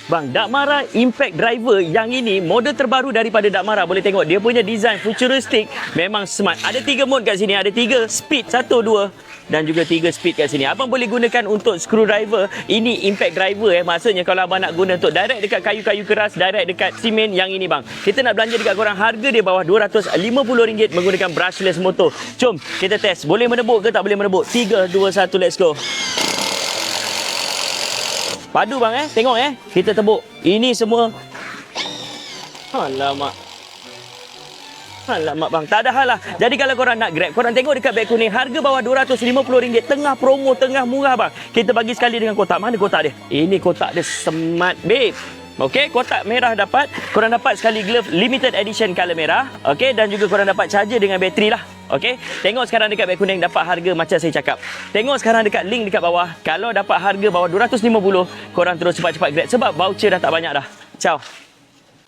Bang, Dakmara Impact Driver yang ini model terbaru daripada Dakmara. Boleh tengok dia punya design futuristik, memang smart. Ada 3 mode kat sini, ada 3 speed, 1, 2 dan juga 3 speed kat sini. Abang boleh gunakan untuk screwdriver. Ini impact driver maksudnya kalau abang nak guna untuk direct dekat kayu-kayu keras, direct dekat simen yang ini bang. Kita nak belanja dekat korang, harga dia bawah RM250 menggunakan brushless motor. Jom kita test. Boleh menebuk ke tak boleh menebuk? 3, 2, 1, let's go. Padu bang tengok kita tebuk. Ini semua. Alamak bang, tak ada hal lah. Jadi kalau korang nak grab, korang tengok dekat beg kuning, harga bawah RM250, tengah promo, tengah murah bang. Kita bagi sekali dengan kotak. Mana kotak dia? Ini kotak dia smart babe. Okey, kotak merah dapat. Korang dapat sekali glove limited edition color merah. Okey, dan juga korang dapat charger dengan bateri lah. Okey, tengok sekarang dekat beg kuning dapat harga macam saya cakap. Tengok sekarang dekat link dekat bawah. Kalau dapat harga bawah RM250, korang terus cepat-cepat grab sebab voucher dah tak banyak dah. Ciao.